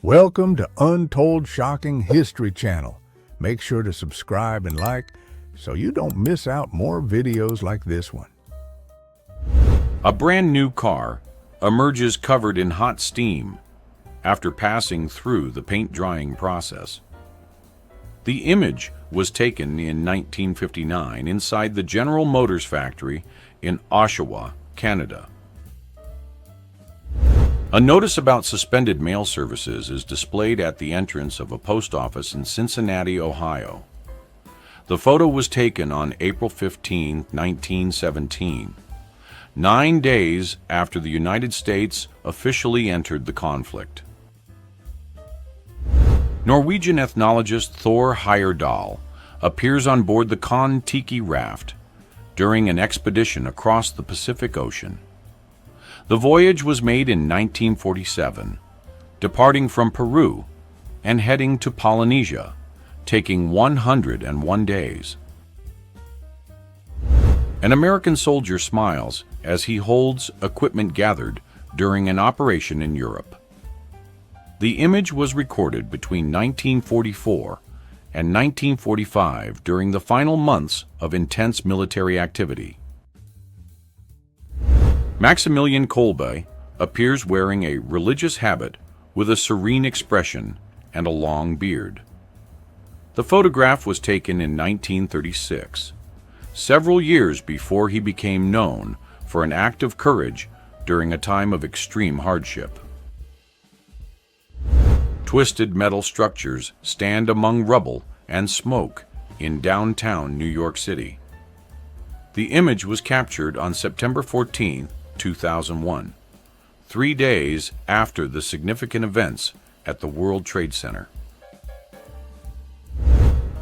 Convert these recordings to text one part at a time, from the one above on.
Welcome to Untold Shocking History Channel. Make sure to subscribe and like so you don't miss out more videos like this one. A brand new car emerges covered in hot steam after passing through the paint drying process. The image was taken in 1959 inside the General Motors factory in Oshawa, Canada. A notice about suspended mail services is displayed at the entrance of a post office in Cincinnati, Ohio. The photo was taken on April 15, 1917, 9 days after the United States officially entered the conflict. Norwegian ethnologist Thor Heyerdahl appears on board the Kon-Tiki raft during an expedition across the Pacific Ocean. The voyage was made in 1947, departing from Peru and heading to Polynesia, taking 101 days. An American soldier smiles as he holds equipment gathered during an operation in Europe. The image was recorded between 1944 and 1945 during the final months of intense military activity. Maximilian Kolbe appears wearing a religious habit with a serene expression and a long beard. The photograph was taken in 1936, several years before he became known for an act of courage during a time of extreme hardship. Twisted metal structures stand among rubble and smoke in downtown New York City. The image was captured on September 14, 2001, 3 days after the significant events at the World Trade Center.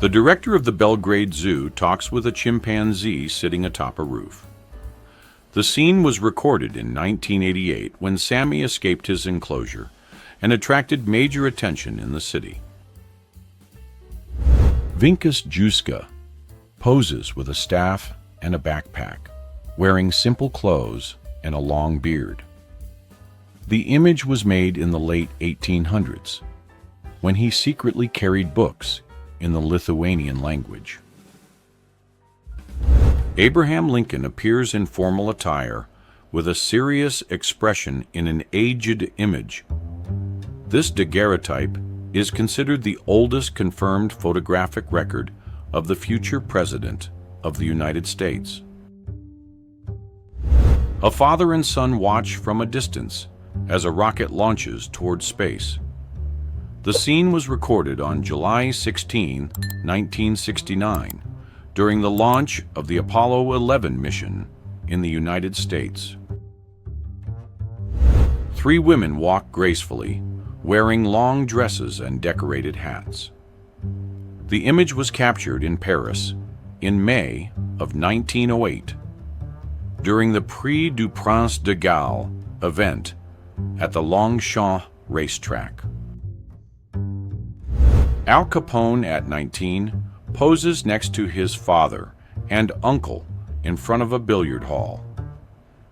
The director of the Belgrade Zoo talks with a chimpanzee sitting atop a roof. The scene was recorded in 1988 when Sammy escaped his enclosure and attracted major attention in the city. Vinkas Juska poses with a staff and a backpack, wearing simple clothes and a long beard. The image was made in the late 1800s, when he secretly carried books in the Lithuanian language. Abraham Lincoln appears in formal attire with a serious expression in an aged image. This daguerreotype is considered the oldest confirmed photographic record of the future President of the United States. A father and son watch from a distance as a rocket launches toward space. The scene was recorded on July 16, 1969, during the launch of the Apollo 11 mission in the United States. 3 women walk gracefully, wearing long dresses and decorated hats. The image was captured in Paris in May of 1908 during the Prix du Prince de Galles event at the Longchamp racetrack. Al Capone at 19 poses next to his father and uncle in front of a billiard hall.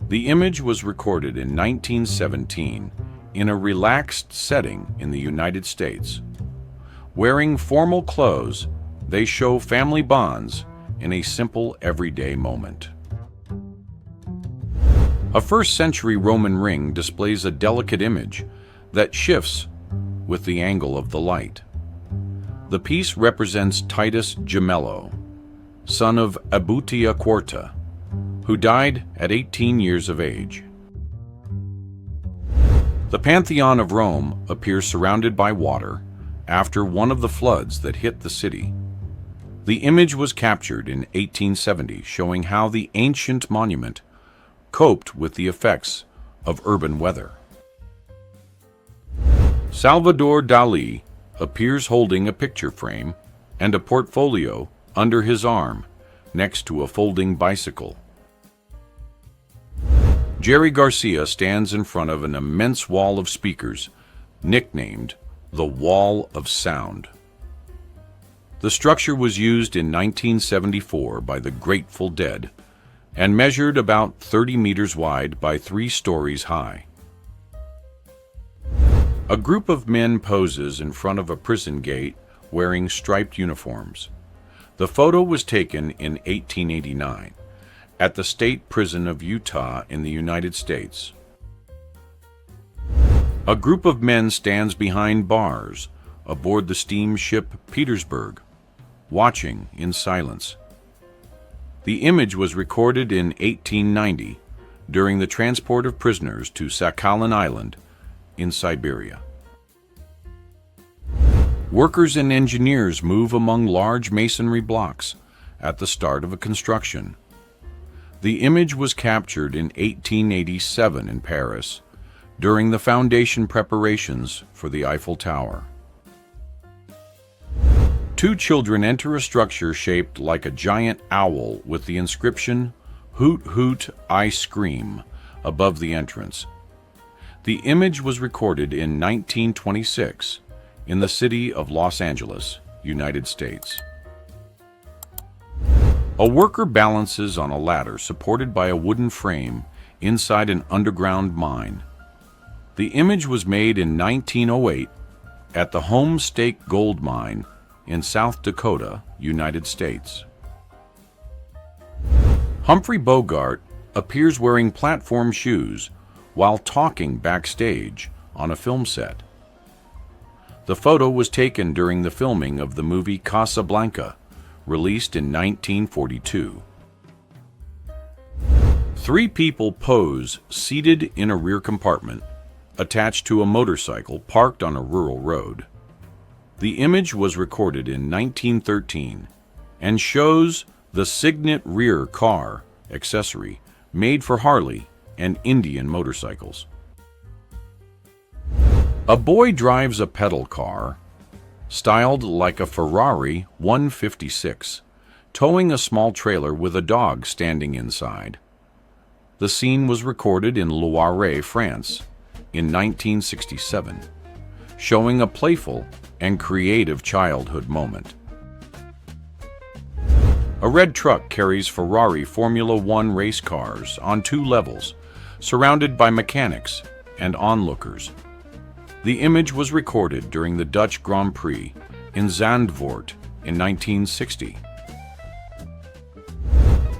The image was recorded in 1917 in a relaxed setting in the United States. Wearing formal clothes, they show family bonds in a simple everyday moment. A first-century Roman ring displays a delicate image that shifts with the angle of the light. The piece represents Titus Gemello, son of Abutia Quarta, who died at 18 years of age. The Pantheon of Rome appears surrounded by water after one of the floods that hit the city. The image was captured in 1870, showing how the ancient monument coped with the effects of urban weather. Salvador Dali appears holding a picture frame and a portfolio under his arm next to a folding bicycle. Jerry Garcia stands in front of an immense wall of speakers, nicknamed the Wall of Sound. The structure was used in 1974 by the Grateful Dead and measured about 30 meters wide by 3 stories high. A group of men poses in front of a prison gate wearing striped uniforms. The photo was taken in 1889 at the State Prison of Utah in the United States. A group of men stands behind bars aboard the steamship Petersburg, watching in silence. The image was recorded in 1890 during the transport of prisoners to Sakhalin Island in Siberia. Workers and engineers move among large masonry blocks at the start of a construction. The image was captured in 1887 in Paris during the foundation preparations for the Eiffel Tower. Two children enter a structure shaped like a giant owl with the inscription, "Hoot Hoot, I Scream," above the entrance. The image was recorded in 1926 in the city of Los Angeles, United States. A worker balances on a ladder supported by a wooden frame inside an underground mine. The image was made in 1908 at the Homestake Gold Mine in South Dakota, United States. Humphrey Bogart appears wearing platform shoes while talking backstage on a film set. The photo was taken during the filming of the movie Casablanca, released in 1942. Three people pose seated in a rear compartment attached to a motorcycle parked on a rural road. The image was recorded in 1913 and shows the Signet rear car accessory made for Harley and Indian motorcycles. A boy drives a pedal car, styled like a Ferrari 156, towing a small trailer with a dog standing inside. The scene was recorded in Loire, France, in 1967, showing a playful and creative childhood moment. A red truck carries Ferrari Formula One race cars on two levels, surrounded by mechanics and onlookers. The image was recorded during the Dutch Grand Prix in Zandvoort in 1960.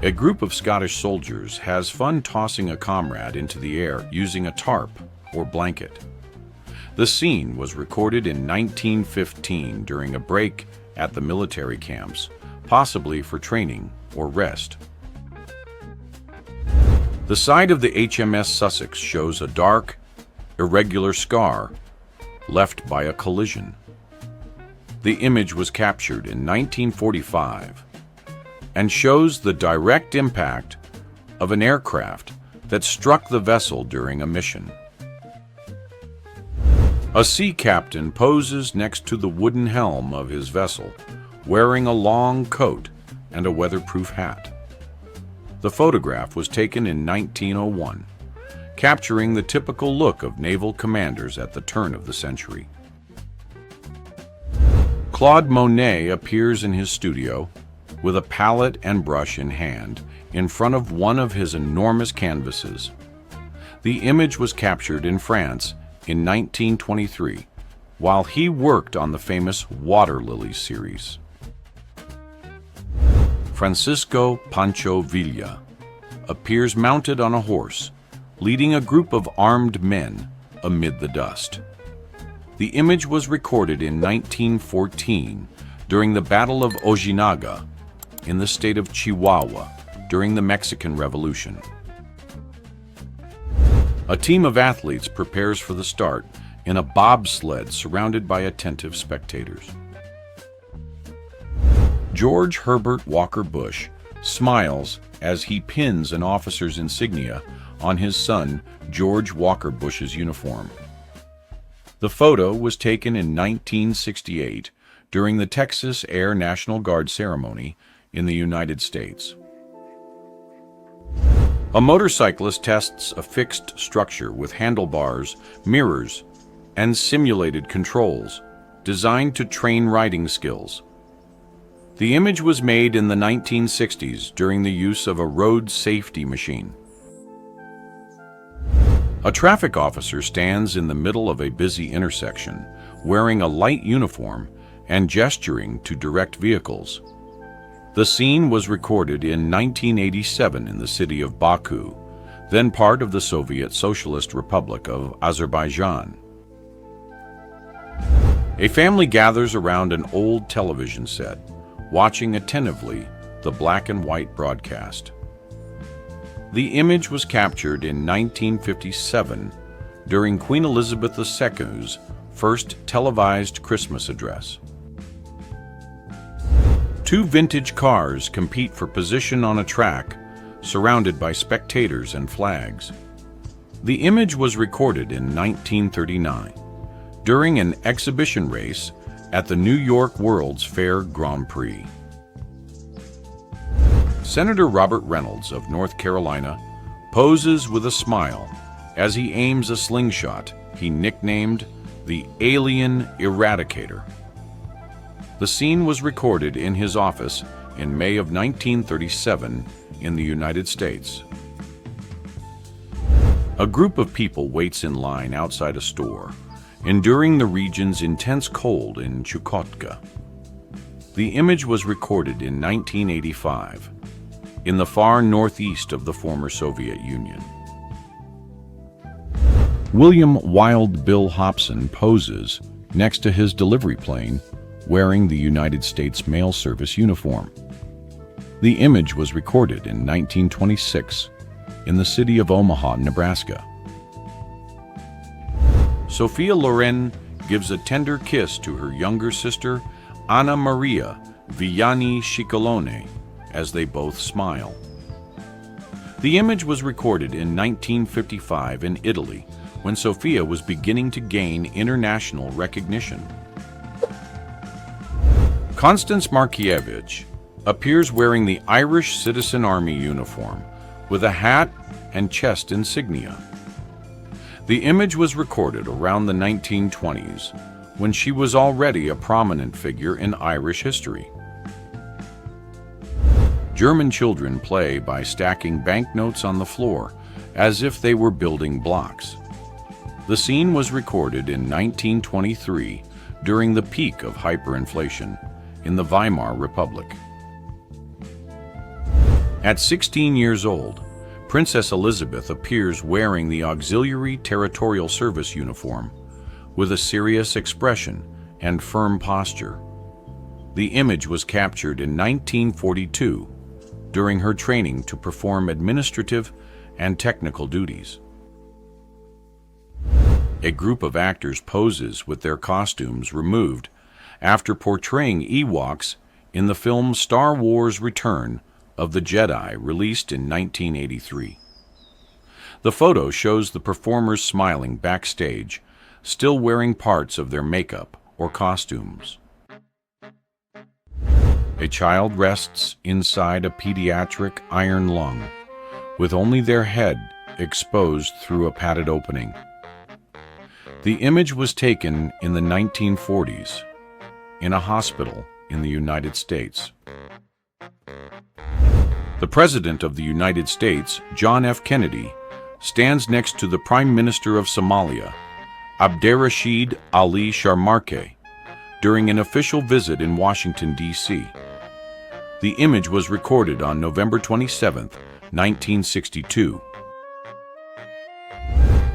A group of Scottish soldiers has fun tossing a comrade into the air using a tarp or blanket. The scene was recorded in 1915 during a break at the military camps, possibly for training or rest. The side of the HMS Sussex shows a dark, irregular scar left by a collision. The image was captured in 1945 and shows the direct impact of an aircraft that struck the vessel during a mission. A sea captain poses next to the wooden helm of his vessel, wearing a long coat and a weatherproof hat. The photograph was taken in 1901, capturing the typical look of naval commanders at the turn of the century. Claude Monet appears in his studio with a palette and brush in hand in front of one of his enormous canvases. The image was captured in France in 1923 while he worked on the famous Water Lilies series. Francisco Pancho Villa appears mounted on a horse, leading a group of armed men amid the dust. The image was recorded in 1914 during the Battle of Ojinaga in the state of Chihuahua during the Mexican Revolution. A team of athletes prepares for the start in a bobsled surrounded by attentive spectators. George Herbert Walker Bush smiles as he pins an officer's insignia on his son George Walker Bush's uniform. The photo was taken in 1968 during the Texas Air National Guard ceremony in the United States. A motorcyclist tests a fixed structure with handlebars, mirrors, and simulated controls designed to train riding skills. The image was made in the 1960s during the use of a road safety machine. A traffic officer stands in the middle of a busy intersection, wearing a light uniform and gesturing to direct vehicles. The scene was recorded in 1987 in the city of Baku, then part of the Soviet Socialist Republic of Azerbaijan. A family gathers around an old television set, watching attentively the black and white broadcast. The image was captured in 1957 during Queen Elizabeth II's first televised Christmas address. Two vintage cars compete for position on a track, surrounded by spectators and flags. The image was recorded in 1939 during an exhibition race at the New York World's Fair Grand Prix. Senator Robert Reynolds of North Carolina poses with a smile as he aims a slingshot he nicknamed the Alien Eradicator. The scene was recorded in his office in May of 1937 in the United States. A group of people waits in line outside a store, enduring the region's intense cold in Chukotka. The image was recorded in 1985 in the far northeast of the former Soviet Union. William Wild Bill Hobson poses next to his delivery plane wearing the United States Mail Service uniform. The image was recorded in 1926 in the city of Omaha, Nebraska. Sophia Loren gives a tender kiss to her younger sister, Anna Maria Vianney Ciccolone, as they both smile. The image was recorded in 1955 in Italy, when Sophia was beginning to gain international recognition. Constance Markievicz appears wearing the Irish Citizen Army uniform with a hat and chest insignia. The image was recorded around the 1920s, when she was already a prominent figure in Irish history. German children play by stacking banknotes on the floor as if they were building blocks. The scene was recorded in 1923 during the peak of hyperinflation in the Weimar Republic. At 16 years old, Princess Elizabeth appears wearing the Auxiliary Territorial Service uniform with a serious expression and firm posture. The image was captured in 1942 during her training to perform administrative and technical duties. A group of actors poses with their costumes removed after portraying Ewoks in the film Star Wars: Return of the Jedi, released in 1983. The photo shows the performers smiling backstage, still wearing parts of their makeup or costumes. A child rests inside a pediatric iron lung, with only their head exposed through a padded opening. The image was taken in the 1940s in a hospital in the United States. The President of the United States, John F. Kennedy, stands next to the Prime Minister of Somalia, Abderrashid Ali Sharmarke, during an official visit in Washington, D.C. The image was recorded on November 27, 1962.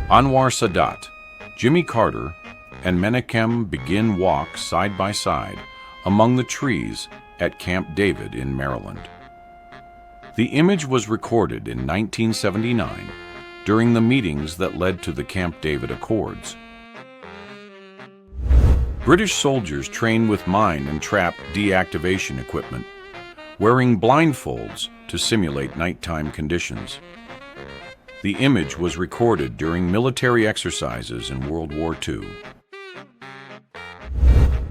Anwar Sadat, Jimmy Carter, and Menachem Begin walk side by side among the trees at Camp David in Maryland. The image was recorded in 1979 during the meetings that led to the Camp David Accords. British soldiers train with mine and trap deactivation equipment, wearing blindfolds to simulate nighttime conditions. The image was recorded during military exercises in World War II.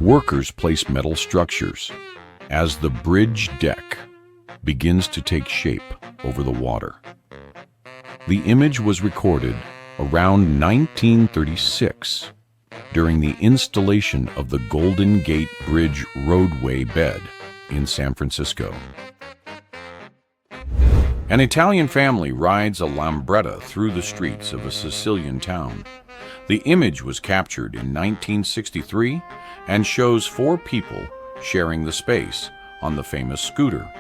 Workers place metal structures as the bridge deck begins to take shape over the water. The image was recorded around 1936 during the installation of the Golden Gate Bridge roadway bed in San Francisco. An Italian family rides a lambretta through the streets of a Sicilian town. The image was captured in 1963 and shows four people sharing the space on the famous scooter.